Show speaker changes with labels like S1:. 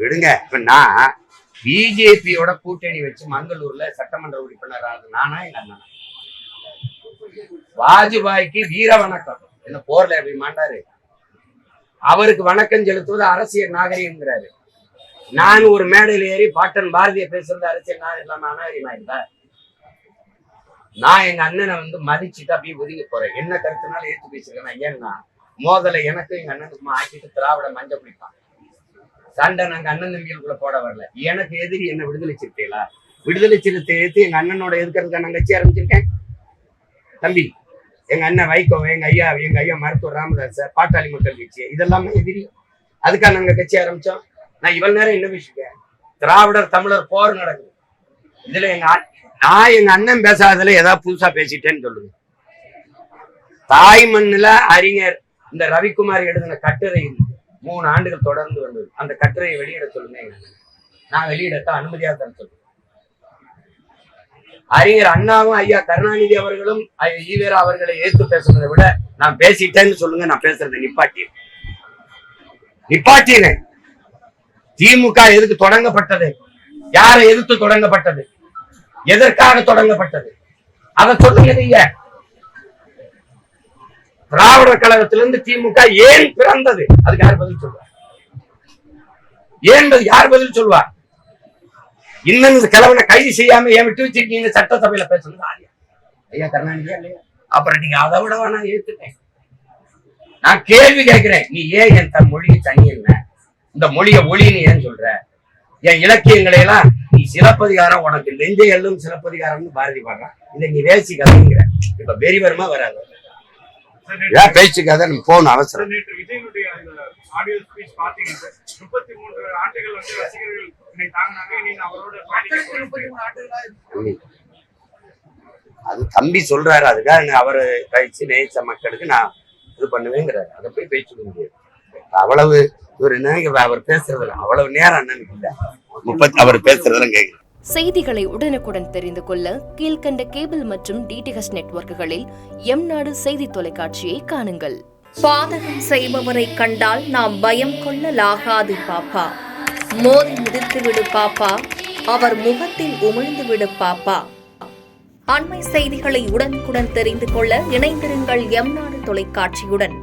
S1: விடுங்க. இப்ப நான் பிஜேபியோட கூட்டணி வச்சு மங்களூர்ல சட்டமன்ற உறுப்பினர் ஆகுது நானா எங்க அண்ணா? வாஜ்பாய்க்கு வீர வணக்கம் என்ன போர்ல அப்படி மாண்டாரு, அவருக்கு வணக்கம் செலுத்துவது அரசியல் நாகரிகங்கிறாரு. நான் ஒரு மேடையில் ஏறி பாட்டன் பாரதிய பேசுறது அரசியல் நாகரிகம் அநாகரிகமா இல்ல? நான் எங்க அண்ணனை மதிச்சுட்டு அப்படியே ஒதுங்கி போறேன். என்ன கருத்துனாலும் ஏற்று பேசிருக்கேன். ஏன்னா மோதலை எனக்கும் எங்க அண்ணனுக்குமா ஆக்கிட்டு திராவிட மஞ்ச பிடிப்பான். சண்டை நாங்க அண்ணன் தம்பிகளுக்குள்ள போட வரல. எனக்கு எதிரி என்ன விடுதலை சிறுத்தைகளா? விடுதலை சிறுத்தை எடுத்து எங்க அண்ணனோட எதிர்க்கிறதுக்கு நான் கட்சி ஆரம்பிச்சிருக்கேன். தம்பி, எங்க அண்ணன் வைகோ, எங்க ஐயா மருத்துவர் ராமதாஸ், பாட்டாளி மக்கள் கட்சி, இதெல்லாமே எதிரி. அதுக்காக நாங்க கட்சி ஆரம்பிச்சோம். நான் இவ்வளவு நேரம் என்ன விஷயம், திராவிடர் தமிழர் போர் நடக்குது. இதுல நான் எங்க அண்ணன் பேசாததுல ஏதாவது புதுசா பேசிட்டேன்னு சொல்லுங்க. தாய் மண்ணுல அறிஞர் இந்த ரவிக்குமார் எழுதின கட்டுரை 3 ஆண்டுகள் தொடர்ந்து வந்தது. அந்த கட்டுரையை வெளியிட சொல்லுங்க. நான் வெளியிடத்த அனுமதியாக தர சொல்லுங்க. அறிஞர் அண்ணாவும் ஐயா கருணாநிதி அவர்களும் ஈவேரா அவர்களை ஏற்று பேசுறதை விட நான் பேசிட்டேன்னு சொல்லுங்க. நான் பேசுறதை நிப்பாட்டினேன். திமுக எதுக்கு தொடங்கப்பட்டது? யாரை எதிர்த்து தொடங்கப்பட்டது? எதற்காக தொடங்கப்பட்டது? அதை சொல்லுங்க. நீங்க திராவிடர் கழகத்திலிருந்து திமுக ஏன் பிறந்தது? அதுக்கு யார் பதில் சொல்வார்? யார் பதில் சொல்வார்? இன்னும் கிழவனை கைது செய்யாம ஏன் விட்டு வச்சிருக்கீங்க? சட்டசபையில பேசுறது ஐயா கருணாநிதியா இல்லையா? அப்புறம் நீங்க அதை விடவா நான் ஏத்துட்டேன். நான் கேள்வி கேட்கிறேன். நீ ஏன் என் தன் மொழியை தனி என்ன? இந்த மொழிய ஒளி நீ ஏன் சொல்ற? என் இலக்கியங்களை எல்லாம் நீ சிலப்பதிகாரம், உனக்கு நெஞ்சை எல்லும் சிலப்பதிகாரம்னு பாரதி பாடுறான். இதை நீ வேசி கதைங்கிற. இப்ப வெறி வருமா வராது? பேச்சுக்காக நம்ம போகணும் அவசரம். அது தம்பி சொல்றாரு. அதுக்காக அவரு பயிற்சி நேச்ச மக்களுக்கு நான் இது பண்ணுவேங்கிறாரு. அதை போய் பேச்சு முடியாது. அவ்வளவு அவர் பேசுறதுல அவ்வளவு நேரம் அண்ணனுக்கு இல்ல. அவர் பேசுறதுல கேட்கிறேன்.
S2: செய்திகளை உடனுக்குடன் தெரிந்து கொள்ள கீழ்கண்ட கேபிள் மற்றும் டிடிஹெச் நெட்வொர்க்குகளில் எம்நாடு செய்தி தொலைக்காட்சியை காணுங்கள்.
S3: பாதகம் செய்பவரை கண்டால் நாம் பயம் கொள்ளலாகாது பாப்பா. மோதி மிதித்து விடு பாப்பா, அவர் முகத்தில் உமிழ்ந்து விடு பாப்பா. அண்மை செய்திகளை உடனுக்குடன் தெரிந்து கொள்ள இணைந்திருங்கள் எம்நாடு தொலைக்காட்சியுடன்.